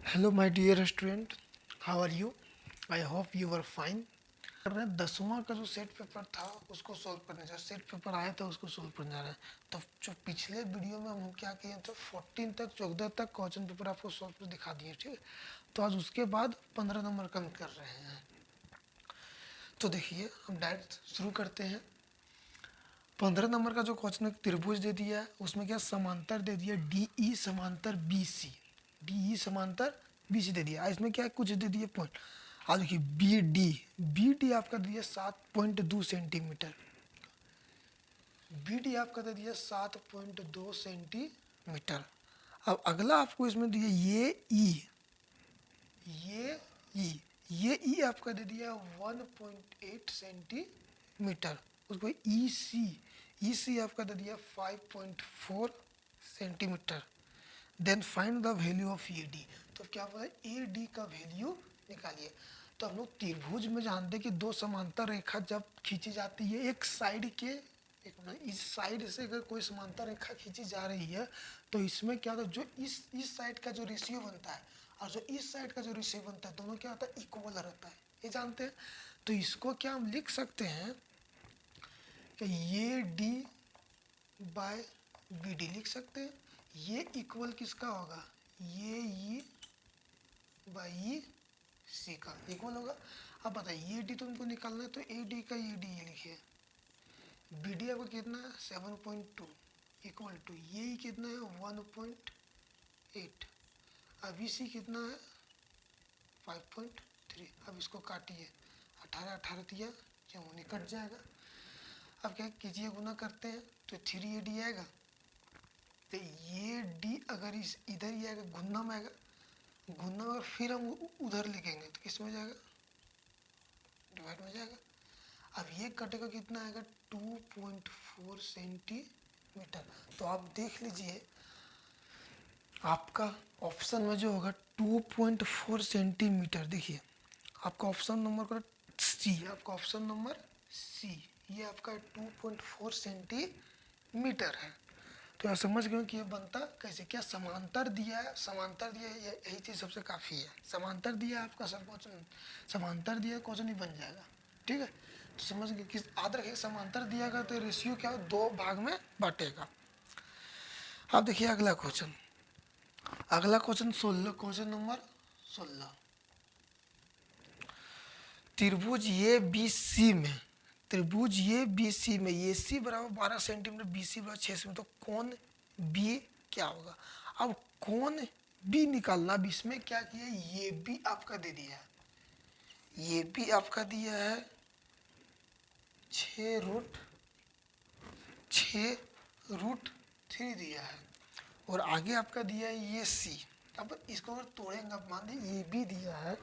Hello my dear student, how are you? I hope you are fine. कर रहे हैं 10वां का जो सेट पेपर था उसको सॉल्व करने जा रहे हैं। सेट पेपर आया था उसको सॉल्व करने जा रहे हैं। तो जो पिछले वीडियो में हम क्या किए थे, 14 तक 14 तक क्वेश्चन पेपर आपको सॉल्व कर दिखा दिए, ठीक है। तो आज उसके बाद 15 नंबर कम कर रहे हैं। तो देखिए हम डायरेक्ट शुरू करते हैं। 15 नंबर का जो क्वेश्चन है, त्रिभुज दे दिया है, उसमें क्या समांतर दे दिया, डी ई समांतर बी सी। डी ई समांतर बी सी दे दिया। इसमें क्या कुछ दे दिए पॉइंट। आज देखिए बी डी आपका दे दिया 7.2 सेंटीमीटर। बी डी आपका दे दिया 7.2 सेंटीमीटर। अब अगला आपको इसमें दिया ये ई ये आपका दे दिया 1.8 सेंटीमीटर। उसको ई सी आपका दे दिया 5.4 centimetre. Then find the value of A D. तो क्या बोला, ए डी का वैल्यू निकालिए। तो हम लोग त्रिभुज में जानते हैं कि दो समांतर रेखा जब खींची जाती है एक साइड के, एक इस साइड से अगर कोई समांतर रेखा खींची जा रही है तो इसमें क्या होता है, जो इस साइड का जो रेशियो बनता है और जो इस साइड का जो रेशियो बनता है दोनों क्या होता है, इक्वल रहता है, ये जानते हैं। तो इसको क्या हम लिख सकते हैं कि ये डी बाय बी डी लिख सकते हैं। ये इक्वल किसका होगा, ये ई बाई ई सी का इक्वल होगा। अब बताइए ये डी तो हमको निकालना है, तो ए डी का ये डी लिखिए। बी डी आपका कितना है 7.2 इक्वल टू ये ही कितना है 1.8। अब इसी कितना है 5.3। अब इसको काटिए, 18 18 दिया, क्यों नहीं कट जाएगा। अब क्या कीजिए, गुना करते हैं तो 3 AD आएगा। तो ये डी अगर इस इधर ही आएगा, गुना में आएगा, गुना में फिर हम उधर लिखेंगे तो किस में जाएगा, डिवाइड में जाएगा। अब ये कटेगा कितना आएगा 2.4 सेंटीमीटर। तो आप देख लीजिए आपका ऑप्शन में जो होगा 2.4 सेंटीमीटर, देखिए आपका ऑप्शन नंबर का सी, आपका ऑप्शन नंबर सी, ये आपका 2.4 सेंटीमीटर है। तो आप समझ गए कि ये बनता कैसे, क्या समांतर दिया है, समांतर दिया है, यही चीज़ सबसे काफ़ी है। समांतर दिया है आपका सब क्वेश्चन, समांतर दिया क्वेश्चन ही बन जाएगा, ठीक है। तो समझ गए कि याद रखिए समांतर दिया गया तो रेशियो क्या हो, 2 भाग में बांटेगा। अब देखिए अगला क्वेश्चन, अगला क्वेश्चन 16, क्वेश्चन नंबर 16। त्रिभुज ये बी सी में, त्रिभुज ये बी सी में ए सी बराबर 12 सेंटीमीटर, बी सी बराबर 6 सेंटीमीटर, तो कौन बी क्या होगा। अब कौन बी निकालना। अब इसमें क्या किया, ये भी आपका दे दिया है, ये भी आपका दिया है 6√3 दिया है, और आगे आपका दिया है ये सी। अब इसको अगर तोड़ेंगे, अब मान लीजिए ये भी दिया है,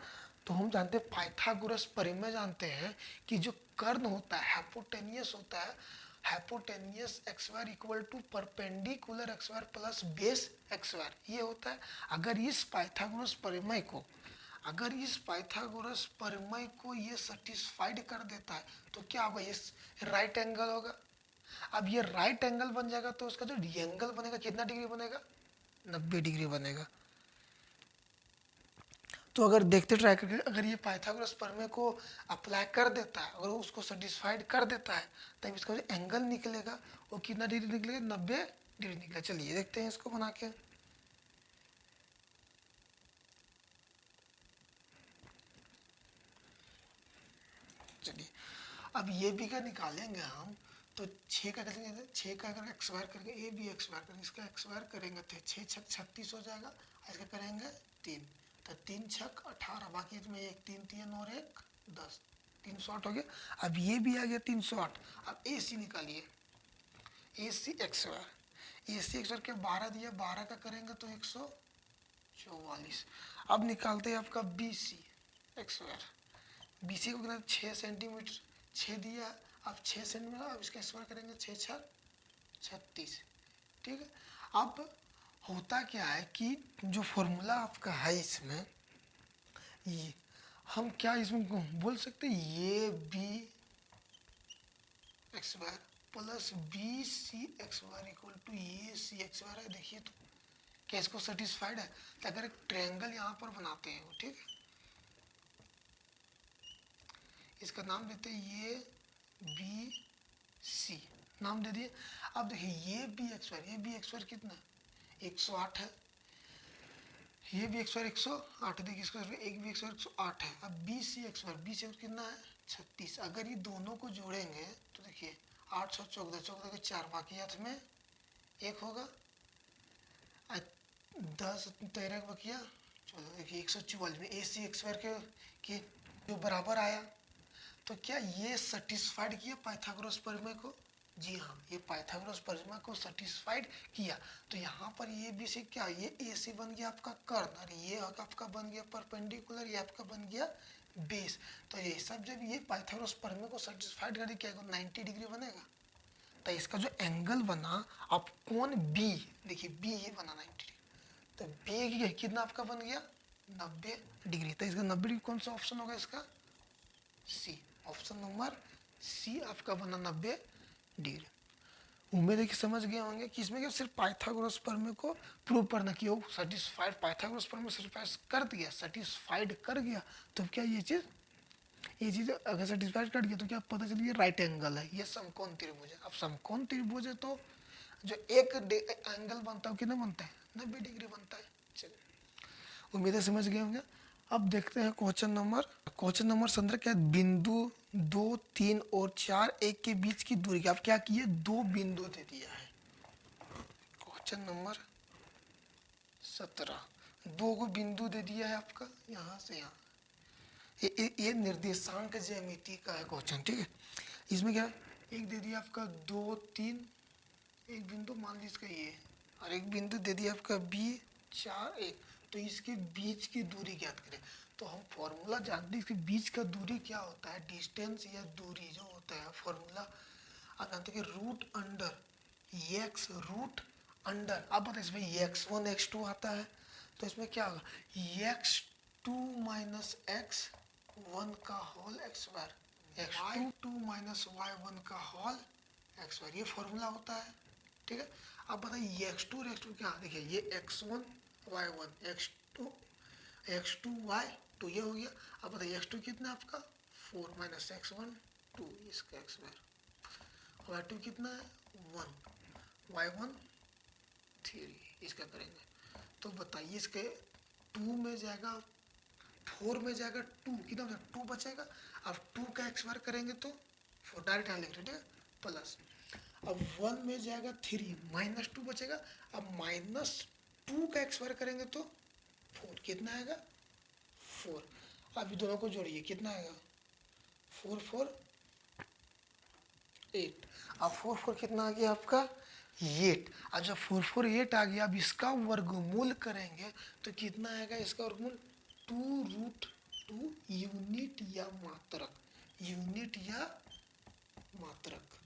तो हम जानते हैं पाइथागोरस परिमेय जानते हैं कि जो कर्ण होता है हाइपोटेनियस होता है, hypotenuse x wire equal to perpendicular x wire plus base x wire, ये होता है। अगर इस पाइथागोरस परिमेय को, अगर इस पाइथागोरस परिमेय को ये सेटिस्फाइड कर देता है तो क्या होगा, ये राइट एंगल होगा। अब ये राइट एंगल बन जाएगा तो उसका जो एंगल बनेगा कितना डिग्री बनेगा, 90 डिग्री बनेगा। तो अगर देखते ट्राई करके, अगर ये पाइथागोरस प्रमेय को अप्लाई कर देता है, अगर उसको सेटिस्फाइड कर देता है, तब इसका जो एंगल निकलेगा वो कितना डिग्री निकलेगा, 90 डिग्री निकलेगा। चलिए देखते हैं इसको बना के। चलिए अब ये भी का निकालेंगे हम, तो 6 का करेंगे, 6 का अगर एक्स वायर करेंगे, ए बी एक्स वायर करेंगे, इसका एक्स वायर करेंगे तो 6 6 36 हो जाएगा, इसका करेंगे 3, तो 3 6 18, बाकी इसमें 1 3 3 और 1 10, 308 हो गया। अब ये भी आ गया 308। अब ए सी निकालिए, ए सी एक्स वायर, ए सी एक्स वायर के 12 दिया, 12 का करेंगे तो 144। अब निकालते हैं आपका बी सी एक्स वायर, बी सी को कितना 6 सेंटीमीटर, 6 दिया, अब 6 सेंटीमीटर, अब इसका स्क्वायर करेंगे 6 6 36, ठीक है। अब होता क्या है कि जो फॉर्मूला आपका है इसमें, ये हम क्या इसमें बोल सकते हैं, ये B x wire plus B C एक्स वायर इक्वल टू ये सी एक्स वायर है। देखिए तो क्या इसको सेटिस्फाइड है? तो अगर एक ट्रायंगल यहाँ पर बनाते हैं, ठीक है, इसका नाम देते हैं ये बी सी, नाम दे दिए। अब देखिए ये बी एक्स वायर, ये बी एक्स वायर कितना 108 है, ये भी एक्स वायर 108, देखिए इसका एक भी एक्स वायर 108 है। अब बी सी एक्स वायर, बी सी एक्स कितना है 36। अगर ये दोनों को जोड़ेंगे तो देखिए 8 सौ 14, 14 के 4, बाकी हाथ में 1 होगा, 10 13 का बकिया 14, देखिए 144 में ए सी एक्स वायर के जो बराबर आया। तो क्या ये सेटिस्फाइड किया पाइथागोरस प्रमेय को? जी हाँ, ये पाइथागोरस प्रमेय को सेटिस्फाइड किया। तो यहाँ पर ये भी से क्या, ये ए सी बन गया आपका कर्ण, और ये आपका बन गया परपेंडिकुलर, ये आपका बन गया बेस। तो ये सब जब ये पाइथागोरस प्रमेय को सेटिस्फाइड कर क्या 90 डिग्री बनेगा। तो इसका जो एंगल बना, अब कोण बी, देखिए बी ये बना 90 डिग्री, तो बी कितना आपका बन गया 90 डिग्री। तो इसका 90 डिग्री कौन सा ऑप्शन होगा इसका? सी, ऑप्शन नंबर सी आपका बना 90 डिग्री। उम्मीद है कि समझ गए होंगे कि इसमें क्या सिर्फ पाइथागोरस प्रमेय को प्रूव करना कि वो सेटिस्फाइड, पाइथागोरस प्रमेय सेटिस्फाइड कर दिया, सेटिस्फाइड कर गया, तो क्या ये चीज़ अगर सेटिस्फाइड कर गया तो क्या पता चलिए राइट एंगल है, ये समकोण त्रिभुज है। अब समकोण त्रिभुज है तो जो एक एंगल बनता है कितना बनता है 90 डिग्री बनता है। चलिए उम्मीद है समझ गए होंगे। अब देखते हैं क्वेश्चन नंबर 17 क्या बिंदु 2, 3 और 4 एक के बीच की दूरी की आप क्या किए, दो बिंदु दे दिया है। क्वेश्चन नंबर 17 दो को बिंदु दे दिया है आपका यहाँ से यहाँ, ये निर्देशांक ज्यामिति का है क्वेश्चन, ठीक है। इसमें क्या एक दे दिया आपका 2, 3, एक बिंदु मान लीजिए इसका ये, और एक बिंदु दे दिया आपका बी 4, 1। तो इसके बीच की दूरी ज्ञात करें। तो हम फॉर्मूला जानते हैं इसके बीच का दूरी क्या होता है, डिस्टेंस या दूरी जो होता है फॉर्मूला आप जानते हैं कि root under x, root under, अब बताइए इसमें x1 x2 आता है, तो इसमें क्या होगा x2 माइनस x1 का whole x square, x2 minus y1 का होल एक्स स्क्वायर, ये फॉर्मूला होता है, ठीक है। अब बताइए x2 और x2 क्या, देखिए ये x1 y1, x2 y2 ये हो गया। अब बताइए x2 कितना आपका 4 माइनस x1 2, इसका एक्स स्क्वायर, y2 कितना है 1, y1 3, इसका करेंगे तो बताइए इसके 2 में जाएगा 4 में जाएगा 2, कितना 2 बचेगा। अब 2 का एक्स बार करेंगे तो 4 डायरेक्ट यहाँ लिख रहे हैं प्लस, अब 1 में जाएगा 3 माइनस 2 बचेगा, अब माइनस 2 का एक्स बार करेंगे तो 4, कितना आएगा 4। अब दोनों को जोड़िए कितना आएगा 4 4 8, अब 4 4 कितना आ गया आपका 8। अब जब 4 4 8 आ गया, अब इसका वर्गमूल करेंगे तो कितना आएगा इसका वर्गमूल 2√2 यूनिट या मात्रक, यूनिट या मात्रक।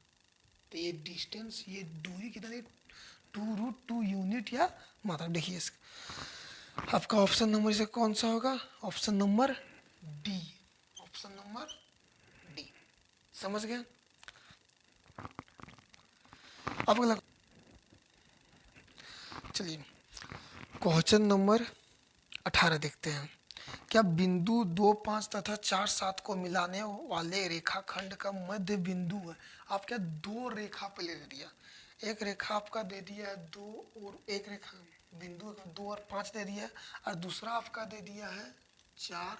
तो ये डिस्टेंस, ये दूरी कितना 2√2 यूनिट या मात्रक। देखिए इसका आपका ऑप्शन नंबर इसे कौन सा होगा, option number D, option number D, समझ गए। अब अगला चलिए क्वेश्चन नंबर 18 देखते हैं। क्या बिंदु 2, 5 तथा 4, 7 को मिलाने वाले रेखाखंड का मध्य बिंदु है। आप क्या दो रेखा पे ले दिया, एक रेखा आपका दे दिया है 2 और एक रेखा बिंदु 2 और 5 दे दिया है, और दूसरा आपका दे दिया है 4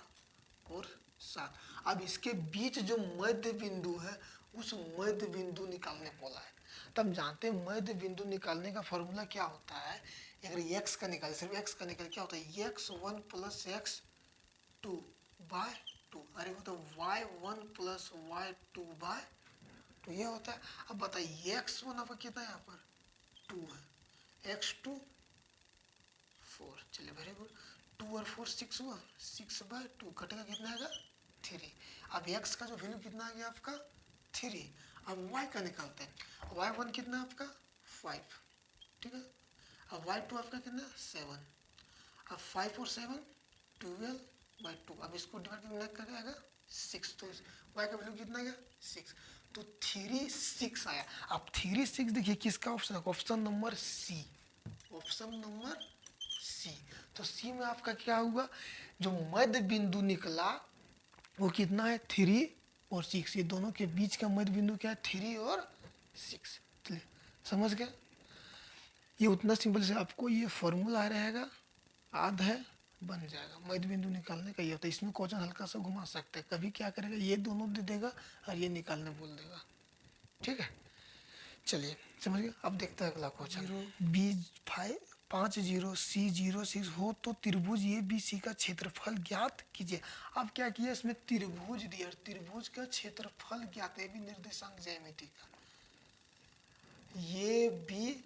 और 7। अब इसके बीच जो मध्य बिंदु है उस मध्य बिंदु निकालने बोला है। तब जानते हैं मध्य बिंदु निकालने का फॉर्मूला क्या होता है। अगर x का निकाले, सिर्फ x का निकाले क्या होता है x1 प्लस x2 बाय 2, अरे वो तो y1 प्लस y2 बाय 2 ये होता है। अब बताइए x1 आपका कितना है यहाँ पर 2 है, x2 4, चलिए वेरी गुड, 2 और 4 6 हुआ, 6 बाय 2 कटेगा कितना आएगा 3। अब x का जो वैल्यू कितना आ गया आपका 3। अब y का निकालते हैं, y1 कितना आपका 5, ठीक है। अब y2 आपका कितना 7, अब 5 और 7 12 बाई 2, अब इसको डिवाइड करके आएगा 6, तो y का वैल्यू कितना आएगा 6, तो 3 6 आया। अब 3 6 देखिए किसका ऑप्शन है, option number C, option number C. तो सी में आपका क्या हुआ, जो मध्य बिंदु निकला वो कितना है 3 और 6। ये दोनों के बीच का मध्य बिंदु क्या है 3 और 6। चलिए समझ गए। ये उतना सिंपल से आपको ये फॉर्मूला रहेगा, आध है बन जाएगा। मध्य बिंदु निकालने का ये होता है। इसमें क्वेश्चन हल्का सा घुमा सकते हैं, कभी क्या करेगा ये दोनों दे देगा और ये निकालने बोल देगा। ठीक है, चलिए समझ गए। अब देखते हैं अगला क्वेश्चन। बी 50C06 हो तो त्रिभुज ए बी सी का क्षेत्रफल ज्ञात कीजिए। अब क्या किया, इसमें त्रिभुज दिया और त्रिभुज का क्षेत्रफल ज्ञात है, भी निर्देशांक ज्यामिति का। ये बी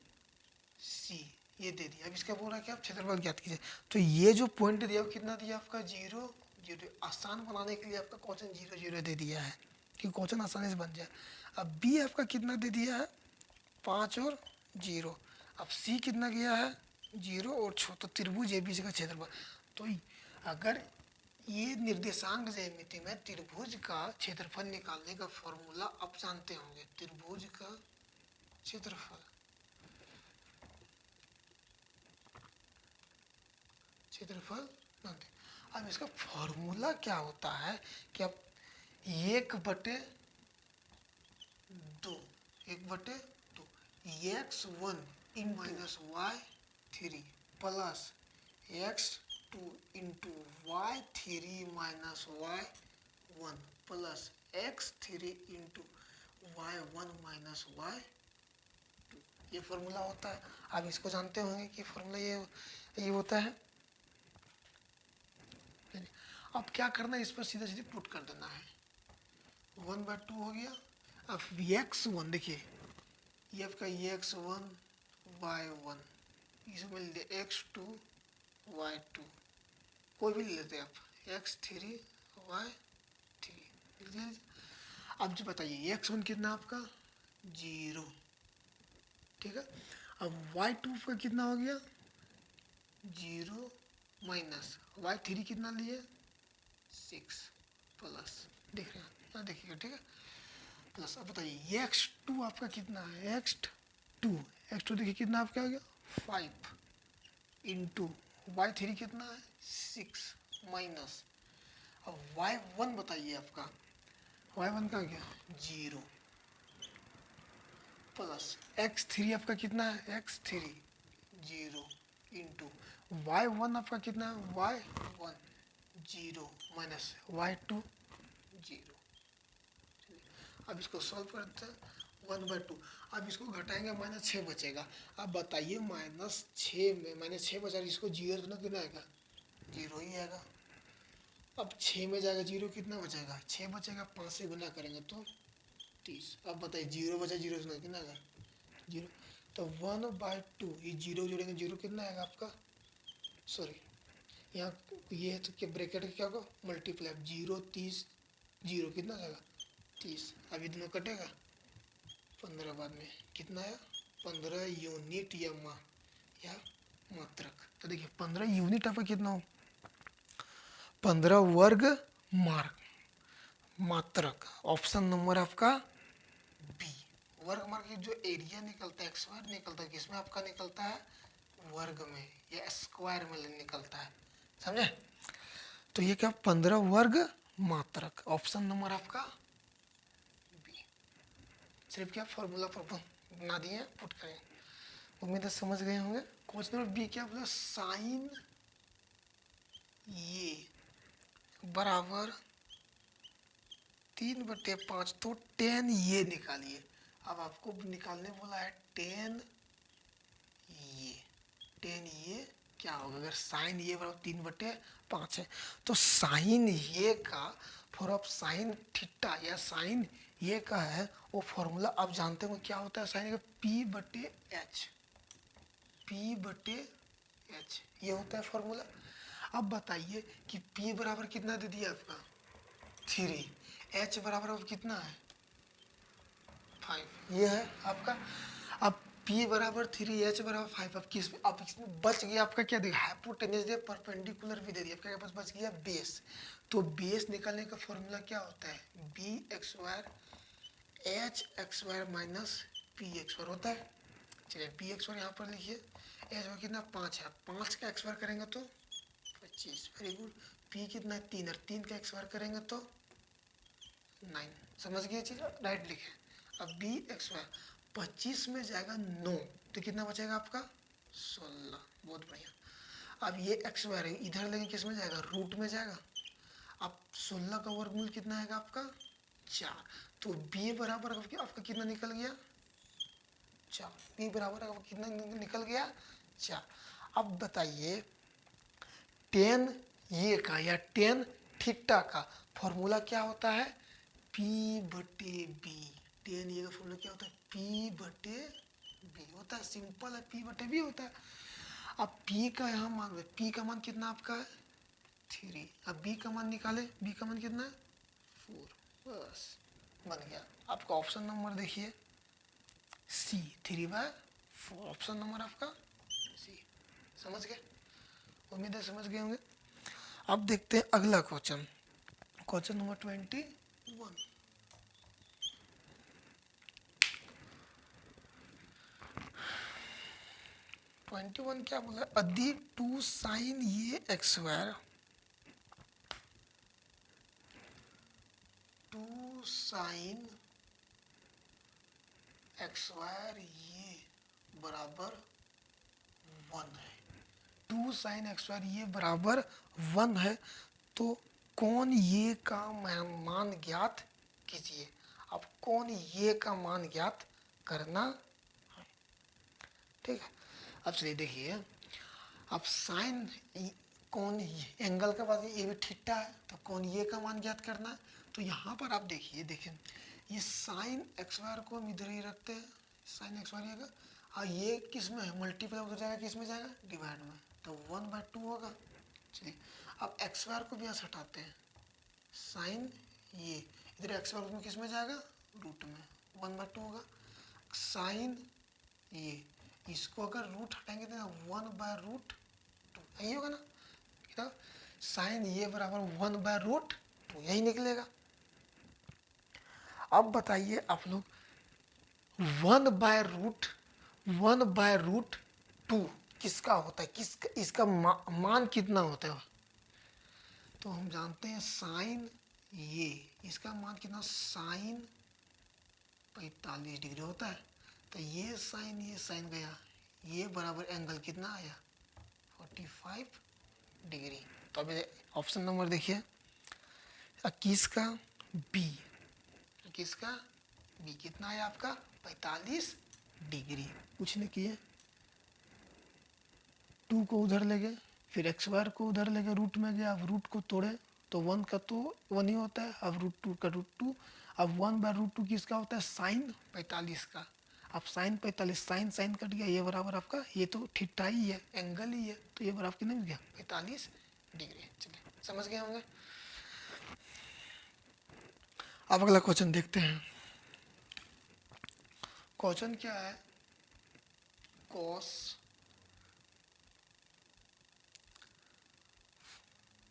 सी ये दे दिया। अब इसका बोल रहा है कि आप क्षेत्रफल ज्ञात कीजिए। तो ये जो पॉइंट दिया वो कितना दिया आपका 0 0। आसान बनाने के लिए आपका क्वेश्चन 0 0 दे दिया है कि क्वेश्चन आसानी से बन जाए। अब बी आपका कितना दे दिया है 5 और 0। अब सी कितना गया है 0 और 6। तो त्रिभुज एबीसी का क्षेत्रफल। तो अगर ये निर्देशांक ज्यामिति में त्रिभुज का क्षेत्रफल निकालने का फॉर्मूला आप जानते होंगे। त्रिभुज का क्षेत्रफल जानते। अब इसका फॉर्मूला क्या होता है कि आप 1/2 x1 in minus y3 plus x2 into y3 minus y1 plus x3 into y1 minus y2, ये फॉर्मूला होता है। आप इसको जानते होंगे कि फॉर्मूला ये होता है। अब क्या करना है, इस पर सीधा सीधे पुट कर देना है। 1/2 हो गया। अब x1 देखिए, ये आपका x1 y1, इसमें ले लिया x2 y2, कोई भी ले लेते हैं आप, x3 y3 लिख लीजिए। अब जो बताइए x1 कितना आपका 0, ठीक है। अब y2 का कितना हो गया 0 माइनस y3 कितना लिए 6 प्लस, देख रहे हैं यहाँ देखिएगा, ठीक है, प्लस। अब बताइए x2 आपका कितना है x2 देखिए कितना आपका हो गया 5 इंटू y3 कितना है 6 माइनस। अब y1 बताइए आपका, y1 का क्या 0 प्लस x3 आपका कितना है x3 0 इंटू y1 आपका कितना है y1 0 माइनस y2 0। अब इसको सॉल्व करते हैं 1/2। अब इसको घटाएंगे -6 बचेगा। अब बताइए -6 में -6 बचा, इसको 0 तो ना कितना आएगा 0 ही आएगा। अब 6 में जाएगा 0 कितना बचेगा 6 बचेगा, 5 से गुना करेंगे तो 30। अब बताइए 0 बचा, 0 से कितना आएगा 0। तो 1/2 ये 0 जोड़ेंगे 0 कितना आएगा आपका, सॉरी यहाँ ये है तो क्या ब्रैकेट क्या होगा मल्टीप्लाई 0 30 0 कितना आएगा 30। अभी दोनों कटेगा 15 बाद में कितना है 15 यूनिट या मात्रक। तो देखिए 15 यूनिट आपका कितना हो 15 वर्ग मात्रक। ऑप्शन नंबर आपका बी। वर्ग मार्क जो एरिया निकलता है स्क्वायर निकलता है, किसमें आपका निकलता है वर्ग में या स्क्वायर में निकलता है, समझे। तो ये क्या 15 वर्ग मात्रक, ऑप्शन नंबर आपका बी। सिर्फ क्या फॉर्मूला पर बना दिए पुट करें, उम्मीद है समझ गए होंगे। क्वेश्चन नंबर बी क्या बोला, साइन ये बराबर 3/5, तो 10 ये निकालिए। अब आपको निकालने बोला है 10 ये क्या होगा, अगर साइन ये बराबर 3/5 है तो साइन ये का फॉर ऑफ साइन थीटा या साइन ये का है वो फॉर्मूला आप जानते हो क्या होता है, साइन का P/H ये होता है फॉर्मूला। अब बताइए कि P बराबर कितना दे दिया आपका 3, H बराबर कितना है 5, ये है आपका। अब P बराबर 3 H बराबर 5, अब इसमें बच गया आपका क्या देखा हाइपोटेन्यूज दिया परपेंडिकुलर भी दे दिया, आपके पास बच गया बेस। तो बेस निकालने का फॉर्मूला क्या होता है B x² H x² minus P x² होता है। चलिए बी एक्स स्क्वायर यहाँ पर लिखिए, एच वाई कितना 5 है, 5 का एक्स स्क्वायर करेंगे तो 25, वेरी गुड। पी कितना है 3 और 3 का एक्स स्क्वायर करेंगे तो 9, समझ गए चीज़, राइट लिखे। अब बी एक्स वाई 25 में जाएगा 9 तो कितना बचेगा आपका 16, बहुत बढ़िया। अब ये एक्स वाई है इधर लेंगे किस में जाएगा, रूट में जाएगा। अब 16 का वर्गमूल कितना आएगा आपका 4, तो बी बराबर आपका कितना निकल गया 4, बी बराबर आपका कितना निकल गया 4। अब बताइए टेन ये का या टेन थीटा का फॉर्मूला क्या होता है, P बटे बी। टेन ये का फॉर्मूला क्या होता है, P बटे बी होता है, सिंपल है, P बटे बी होता है। अब P का यहाँ मान, P का मान कितना आपका है 3, अब B का मान निकाले, B का मान कितना है 4, बस बन गया। आपका ऑप्शन नंबर देखिए सी, 3/4, ऑप्शन नंबर आपका सी। समझ गए, उम्मीद है समझ गए होंगे। अब देखते हैं अगला क्वेश्चन, क्वेश्चन नंबर 21। 21 क्या बोला, अदी 2 साइन ये x square, 2 sine x square ये बराबर 1 है, 2 साइन एक्स स्क्वायर ये बराबर 1 है, तो कौन ये का मान ज्ञात कीजिए। अब कौन ये का मान ज्ञात करना है, ठीक है। अब चलिए देखिए, अब साइन कौन एंगल का बात, ये भी थीटा है, तो कौन ये का मान ज्ञात करना है। तो यहाँ पर आप देखिए, ये साइन एक्स वायर को हम इधर ही रखते हैं, साइन एक्स वायर का, और ये किस में है मल्टीप्लाई हो जाएगा, किस में जाएगा डिवाइड में, तो 1/2 होगा। चलिए अब एक्स वायर को भी यहाँ से हटाते हैं, साइन ये इधर एक्स वायर में किस में जाएगा रूट में, 1/2 होगा। साइन ये इसको अगर रूट हटाएंगे तो 1/√2 यही होगा ना, तो साइन ये बराबर 1/√2 यही निकलेगा। अब बताइए आप लोग 1/√2 किसका होता है, किसका इसका मान कितना होता है, तो हम जानते हैं साइन ये इसका मान कितना साइन 45 डिग्री होता है, तो ये साइन गया, ये बराबर एंगल कितना आया 45 डिग्री। तो अभी ऑप्शन नंबर देखिए 21 का बी, 21 का बी कितना आया आपका 45 डिग्री। कुछ नहीं किए, 2 को उधर ले गए, फिर एक्स वायर को उधर ले गए, रूट में गया, अब रूट को तोड़े तो 1 का तो 1 ही होता है, अब √2 का √2, अब 1/√2 किसका होता है साइन 45 का। अब साइन 45, साइन कट गया, ये बराबर आपका ये तो थीटा ही है, एंगल ही है, तो ये बराबर कितना मिल गया 45 डिग्री। चलिए समझ गए होंगे। अब अगला क्वेश्चन देखते हैं, क्वेश्चन क्या है, cos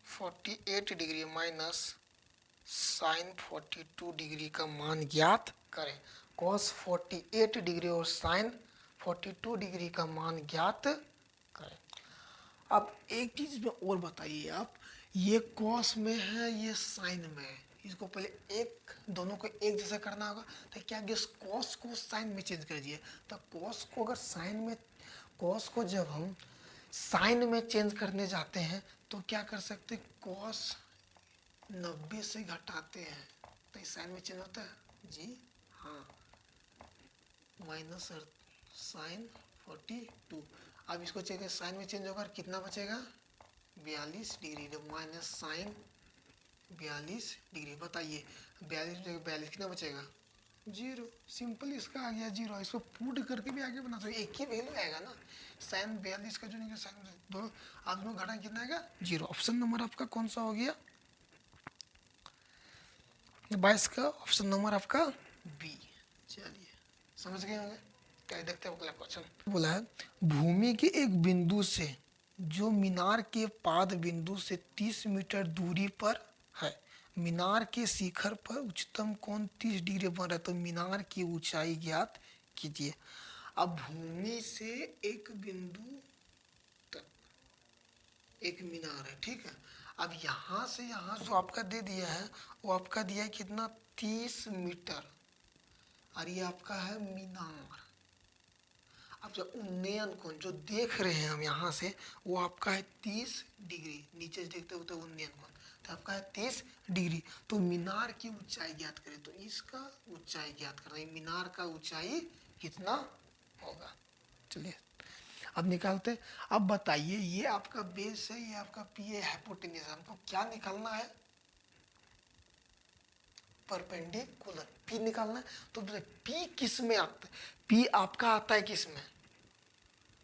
48 degree minus sine 42 degree का मान ज्ञात करें। cos 48 डिग्री और साइन 42 डिग्री का मान ज्ञात करें। अब एक चीज में और बताइए आप, ये cos में है ये साइन में है, इसको पहले एक दोनों को एक जैसा करना होगा, तो क्या गेस cos को साइन में चेंज कर दिए, तो cos को अगर साइन में, cos को जब हम साइन में चेंज करने जाते हैं तो क्या कर सकते हैं, cos 90 से घटाते हैं तो इस साइन में चेंज होता है जी हाँ, माइनस साइन 42। अब इसको चेक साइन में चेंज होगा, कितना बचेगा 42 डिग्री, माइनस साइन 42 डिग्री। बताइए 42 कितना बचेगा 0, सिंपल इसका आ गया 0। इसको पुट करके भी आगे बना सकते, एक ही वैल्यू आएगा ना, साइन 42 का जो नहीं साइन दो आदमी घटा कितना आएगा 0। ऑप्शन नंबर आपका कौन सा हो गया 22 का ऑप्शन नंबर आपका बी। चलिए समझ गए होंगे, क्या देखते हैं अगला क्वेश्चन। बोला है भूमि के एक बिंदु से जो मीनार के पाद बिंदु से 30 मीटर दूरी पर है, मीनार के शिखर पर उच्चतम कोण 30 डिग्री बन रहा है, तो मीनार की ऊंचाई ज्ञात कीजिए। अब भूमि से एक बिंदु तक एक मीनार है, ठीक है। अब यहाँ से यहाँ जो आपका दे दिया है वो आपका दिया है कितना, 30 मीटर, और ये आपका है मीनार। अब जो उन्नयन कोण जो देख रहे हैं हम यहाँ से वो आपका है 30 डिग्री, नीचे से देखते हो तो उन्नयन कोण तो आपका है 30 डिग्री। तो मीनार की ऊंचाई ज्ञात करें, तो इसका ऊंचाई ज्ञात करना है, मीनार का ऊंचाई कितना होगा। चलिए अब निकालते हैं। अब बताइए ये आपका बेस है, ये आपका पी है, हाइपोटेन्यूज, हमको क्या निकालना है, परपेंडिकुलर पी निकालना है। तो पी किस में आता है, पी आपका आता है किस में,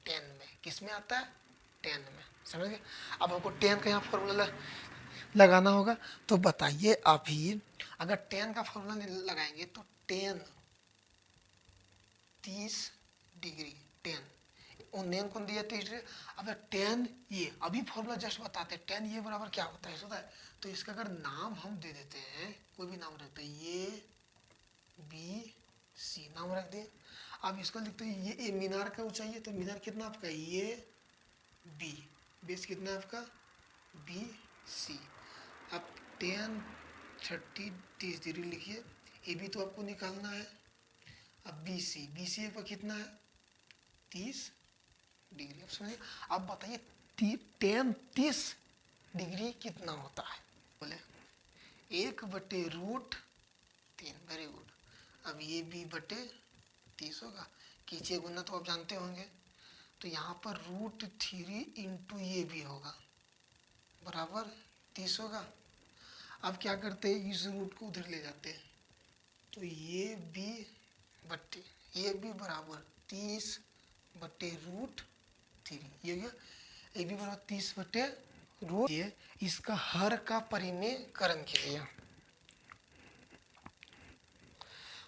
टेन में। किस में आता है, टेन में, समझ गए। अब हमको टेन का यहाँ फॉर्मूला लगाना होगा। तो बताइए आप ही, अगर टेन का फॉर्मूला लगाएंगे तो टेन 30 डिग्री, टेन उन्नयन कौन दिया 30 डिग्री। अब टेन ये अभी फॉर्मूला जस्ट बताते हैं, टेन ये बराबर क्या होता है, है। तो इसका अगर नाम हम दे देते हैं, कोई भी नाम रखते हैं, ये बी सी नाम रख दिए। अब इसको लिखते हैं ये ए मीनार का ऊंचाई है, तो मीनार कितना आपका, ये बी, बेस कितना है आपका बी सी। अब 10 30 30 डिग्री लिखिए, ए बी तो आपको निकालना है। अब बी सी आपका कितना है 30 डिग्री। अब समझिए, अब बताइए 30 डिग्री कितना होता है, बोले 1/√3, वेरी गुड। अब ये बी बटे 30 होगा, कीजिए गुना तो आप जानते होंगे। तो यहाँ पर √3 इंटू ये भी होगा बराबर 30 होगा। अब क्या करते हैं, इस रूट को उधर ले जाते हैं, तो ये बी बटे ये भी बराबर 30/√3, ये गया। ये भी बराबर 30/√, ये इसका हर का परिमेयकरण कीजिए।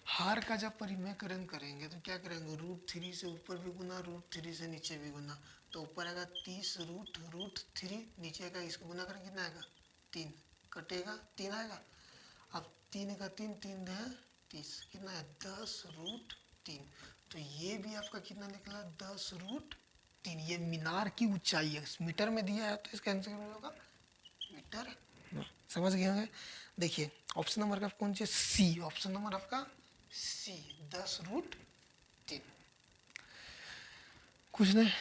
हार का जब परिमेयकरण करेंगे तो क्या करेंगे, √3 से ऊपर भी गुना, √3 से नीचे भी गुना। तो ऊपर आएगा 30√√3, नीचे आएगा, इसको गुना करेंगे कितना आएगा 3, कटेगा 3 आएगा। अब 3 का 3, 3 है 30, कितना है 10√3। तो ये भी आपका कितना निकला 10√3। ये मीनार की ऊंचाई है, मीटर में दिया है, तो इसका आंसर क्या होगा मीटर। समझ गए होंगे। देखिए ऑप्शन नंबर का कौन सी, सी, ऑप्शन नंबर आपका सी 10√3। कुछ नहीं,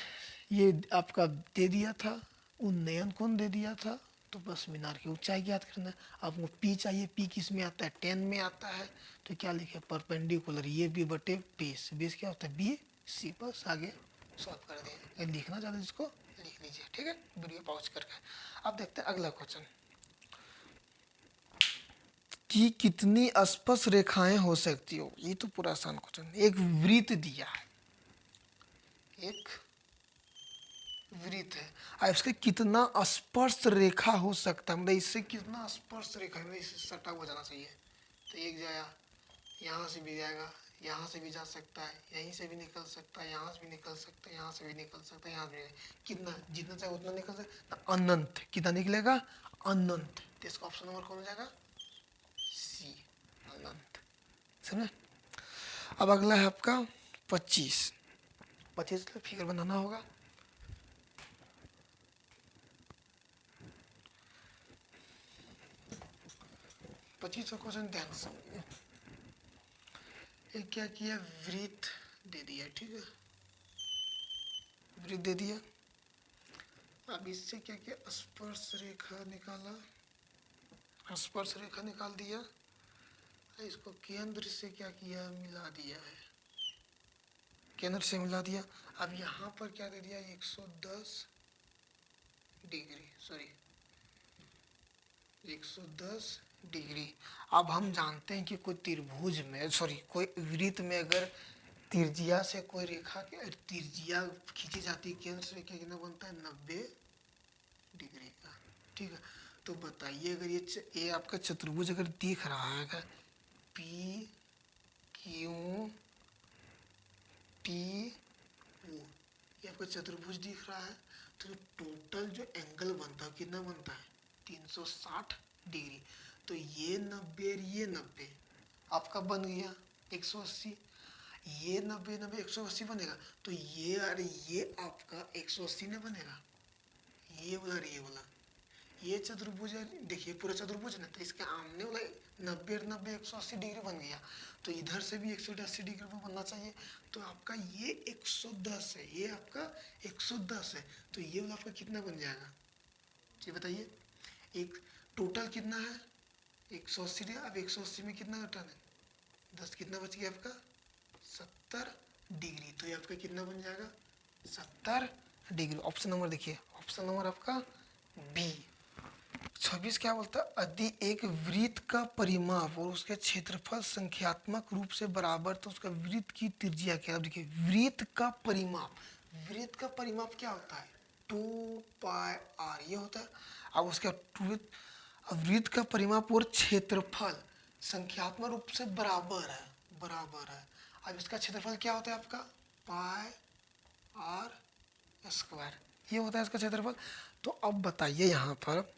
ये आपका दे दिया था, उन्नयन कोण दे दिया था, तो बस मीनार की ऊंचाई ज्ञात करना है। आपको पी चाहिए, पी किस में आता है 10 में आता है, तो क्या लिखे परपेंडिकुलर ये बी बटे बेस, बेस क्या होता है बी सी। बस आगे सॉल्व कर दिए, लिखना चाहते जिसको लिख लीजिए, ठीक है, वीडियो पॉज करके। अब देखते हैं अगला क्वेश्चन, कि कितनी स्पर्श रेखाएं हो सकती हो। ये तो पूरा आसान क्वेश्चन। एक वृत्त दिया है, एक वृत्त है, और इसके कितना स्पर्श रेखा हो सकता है, मतलब इससे कितना स्पर्श रेखा है, इससे सटा हो जाना चाहिए। तो एक जाया, यहाँ से भी जाएगा, यहाँ से भी जा सकता है, यहीं से भी निकल सकता है, यहाँ से भी निकल सकता है, यहाँ से भी निकल सकता है, यहाँ से भी, कितना जितना चाहे उतना निकल सकता है, अनंत। कितना निकलेगा अनंत। तो इसका ऑप्शन नंबर कौन हो जाएगा सी, अनंत। समझे। अब अगला है आपका 25 फिगर बनाना होगा। 25 क्वेश्चन ध्यान से, एक क्या किया, वृत्त दे दिया, ठीक है, वृत्त दे दिया। अब इससे क्या किया, स्पर्श रेखा निकाला, स्पर्श रेखा निकाल दिया, इसको केंद्र से क्या किया, मिला दिया है, केंद्र से मिला दिया। अब यहाँ पर क्या दे दिया 110 डिग्री, सॉरी 110 डिग्री। अब हम जानते हैं कि कोई त्रिभुज में, सॉरी कोई वृत्त में अगर त्रिज्या से कोई रेखा के त्रिज्या खींची जाती है, केंद्र से कितना बनता है 90 डिग्री का, ठीक है। तो बताइए अगर ये आपका चतुर्भुज अगर दिख रहा है, अगर पी क्यू टी ओ, ये आपका चतुर्भुज दिख रहा है, तो टोटल जो एंगल बनता है कितना बनता है 360 डिग्री। तो ये 90 और ये 90 आपका बन गया 180। ये 90 90 180 बनेगा, तो ये और ये आपका 180 नहीं बनेगा, ये वाला और ये वाला। ये चतुर्भुज है, देखिए पूरा चतुर्भुज ना, तो इसके आमने वाला 90 और 90 180 डिग्री बन गया, तो इधर से भी 180 डिग्री पर बनना चाहिए। तो आपका ये 110 है, ये आपका 110 है, तो ये वाला आपका कितना बन जाएगा जी बताइए। एक टोटल कितना है 180, अब 180 में कितना घटाना है 10, कितना बच गया आपका 70 डिग्री, तो ये आपका कितना बन जाएगा 70 डिग्री। ऑप्शन नंबर देखिए, ऑप्शन नंबर आपका बी। 26 क्या बोलता है, यदि एक वृत्त का परिमाप और उसके क्षेत्रफल संख्यात्मक रूप से बराबर तो उसका वृत्त की त्रिज्या क्या है। देखिए वृत्त का परिमाप, वृत्त का परिमाप क्या होता है 2πr ये होता है। अब उसका वृत्त का परिमाप और क्षेत्रफल संख्यात्मक रूप से बराबर है, बराबर है। अब इसका क्षेत्रफल क्या होता है आपका पाई आर स्क्वायर, ये होता है इसका क्षेत्रफल। तो अब बताइए यहाँ पर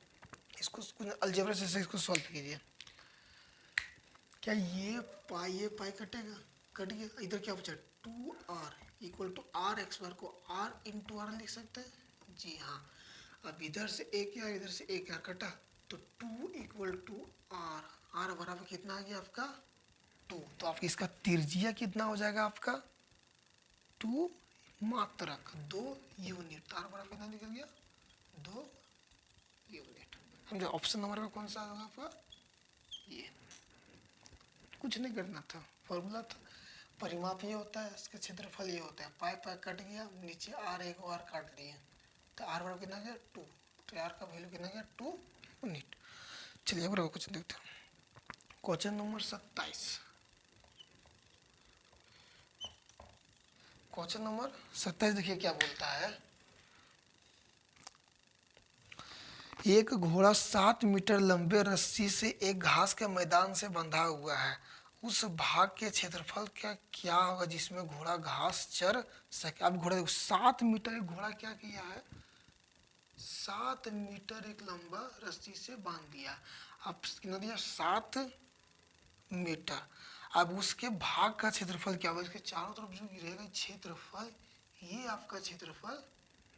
इसको अलजेब्रा से इसको सॉल्व कीजिए। क्या ये पाई कटेगा, कट गया, इधर क्या बचा 2r equal to R x square को r इंटू आर लिख सकते हैं जी हाँ। अब इधर से एक यार इधर से एक यार कटा, तो 2 इक्वल टू आर, आर बराबर कितना आ गया आपका 2, तो आपकी इसका त्रिज्या कितना हो जाएगा आपका 2 मात्रक 2 यूनिट, तो आर बराबर कितना निकल गया 2 यूनिट। समझो ऑप्शन नंबर में कौन सा होगा आपका ये, कुछ नहीं करना था, फॉर्मूला था। परिमाप ये होता है, इसका क्षेत्रफल ये होता है, पाई पाई कट गया, नीचे आर एक आर काट दिए, तो आर बराबर कितना गया 2, तो आर का वैल्यू कितना गया 2 यूनिट। चलिए अब क्वेश्चन देखते हैं, क्वेश्चन नंबर 27। क्वेश्चन नंबर 27 देखिए क्या बोलता है, एक घोड़ा 7 मीटर लंबे रस्सी से एक घास के मैदान से बंधा हुआ है, उस भाग के क्षेत्रफल का क्या होगा जिसमें घोड़ा घास चर सके। अब घोड़ा 7 मीटर, एक घोड़ा क्या किया है 7 मीटर एक लंबा रस्सी से बांध दिया, अब कितना दिया 7 मीटर। अब उसके भाग का क्षेत्रफल क्या होगा, इसके चारों तरफ जो रहेगा क्षेत्रफल, ये आपका क्षेत्रफल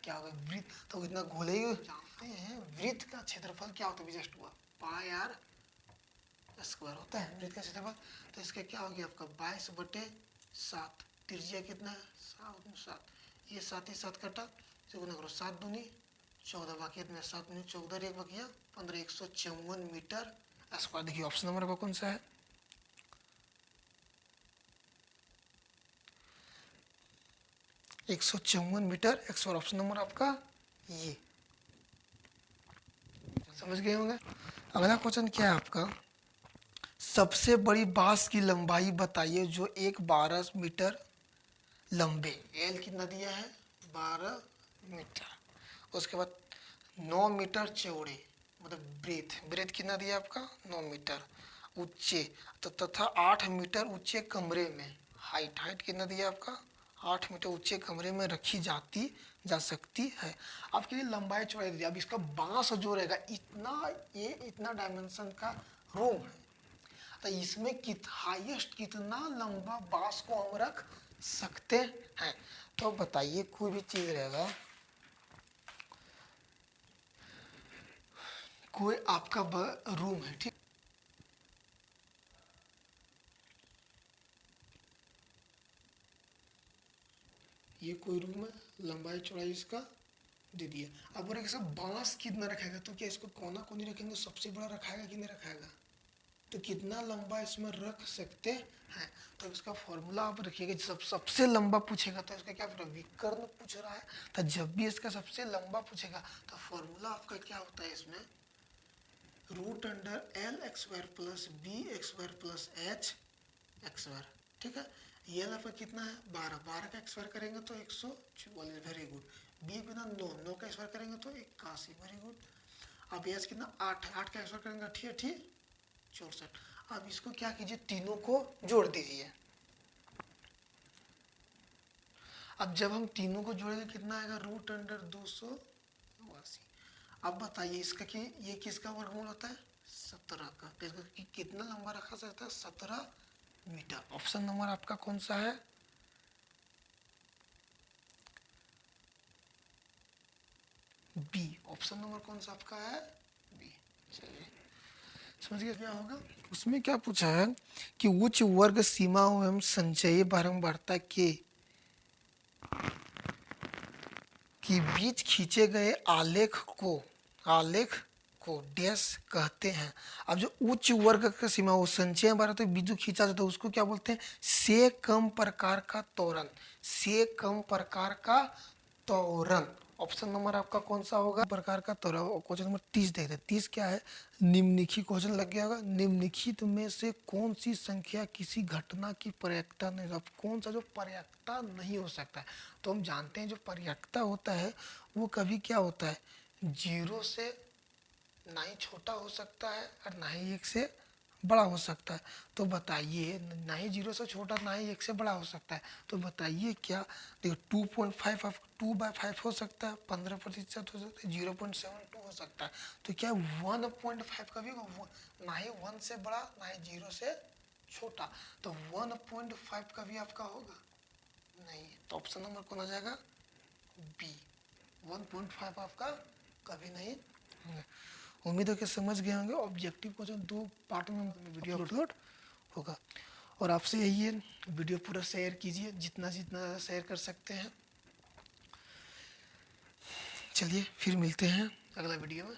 क्या होगा वृत्त, तो इतना गोले जानते हैं वृत्त का क्षेत्रफल क्या होता है जस्ट हुआ पाई आर स्क्वायर होता है वृत्त का क्षेत्रफल। तो इसका क्या हो गया आपका 22/7, त्रिज्या कितना है 7, ये 7 ही 7 कटा, इसे गुना करो 7 दूनी 14, बाकी में 7 दूनी 14, एक बकिया 15, 154 मीटर स्क्वायर। देखिए ऑप्शन नंबर आपका कौन सा है 154 मीटर स्क्वायर, ऑप्शन नंबर आपका ये, समझ गए होंगे। अगला क्वेश्चन क्या है आपका, सबसे बड़ी बांस की लंबाई बताइए जो एक 12 मीटर लंबे, एल कितना दिया है 12 मीटर, उसके बाद 9 मीटर चौड़े, मतलब ब्रेथ, ब्रेथ कितना दिया आपका 9 मीटर ऊंचे, तो तथा 8 मीटर ऊंचे कमरे में, हाइट हाइट कितना दिया आपका 8 मीटर ऊंचे कमरे में रखी जाती जा सकती है। आपके लिए लंबाई चौड़ाई दिया, अब इसका बांस जो रहेगा इतना, ये इतना डायमेंशन का रूम है, तो इसमें हाईएस्ट कितना लंबा बांस को हम रख सकते हैं। तो बताइए कोई भी चीज रहेगा, कोई आपका रूम है ठीक, ये कोई रूम है, लंबाई चौड़ाई इसका दे दिया। अब बोले सब बांस कितना रखेगा, तो क्या इसको कोना कोनी रखेंगे सबसे बड़ा रखाएगा कि नहीं रखाएगा, तो कितना लंबा इसमें रख सकते हैं। तो इसका फॉर्मूला आप रखिएगा, जब सबसे लंबा पूछेगा तो इसका क्या विकर्ण पूछ रहा है, तो जब भी इसका सबसे लंबा पूछेगा तो फॉर्मूला आपका क्या होता है इसमें root under L x square plus B x square plus H x square, ठीक है। ये आपका कितना है 12, 12 का एक्सपायर करेंगे तो 144, वेरी गुड। बी कितना 9, 9 का एक्सपायर करेंगे तो 81, वेरी गुड। अब एच कितना 8, 8 का एक्सपायर करेंगे 88, 64। अब इसको क्या कीजिए तीनों को जोड़ दीजिए। अब जब हम तीनों को जोड़ेंगे कितना आएगा रूट अंडर 289। अब बताइए इसका कि ये किसका वर्गमूल होता है 17 का, तो इसका कितना लंबा रखा सकता है 17 मीटर। ऑप्शन नंबर आपका कौन सा है बी। ऑप्शन नंबर कौन सा आपका है? बी। चलिए समझ गया क्या होगा। उसमें क्या पूछा है कि उच्च वर्ग सीमा एवं संचयी बारंबारता के बीच खींचे गए आलेख को डैश कहते हैं। अब जो उच्च वर्ग का सीमा वो संचय बारंबारता के बीच जो खींचा जाता है उसको क्या बोलते हैं? से कम प्रकार का त्वरण। से कम प्रकार का त्वरण। ऑप्शन नंबर आपका कौन सा होगा? प्रकार का त्वरण। क्वेश्चन नंबर 30 देखते हैं। 30 क्या है? निम्नलिखित क्वेश्चन लग गया होगा। निम्नलिखित में से कौन सी संख्या किसी घटना की पर्यायता नहीं? अब कौन सा जो पर्यायता नहीं हो सकता है? तो हम जानते हैं जो पर्यायता होता है वो कभी क्या होता है? जीरो से ना ही छोटा हो सकता है और ना ही एक से बड़ा हो सकता है। तो बताइए, ना ही जीरो से छोटा ना ही एक से बड़ा हो सकता है। तो बताइए क्या? देखो 2.5 आप 2/5 हो सकता है, 15% हो सकता है, 0.72 हो सकता है। तो क्या 1.5 कभी होगा? ना ही 1 से बड़ा ना ही जीरो से छोटा। तो 1.5 कभी आपका होगा नहीं। तो ऑप्शन नंबर कौन आ जाएगा? बी। 1.5 आपका कभी नहीं होगा। उम्मीद है कि समझ गए होंगे। ऑब्जेक्टिव क्वेश्चन 2 पार्ट में वीडियो अपलोड होगा। और आपसे यही है, वीडियो पूरा शेयर कीजिए जितना जितना शेयर कर सकते हैं। चलिए फिर मिलते हैं अगला वीडियो में।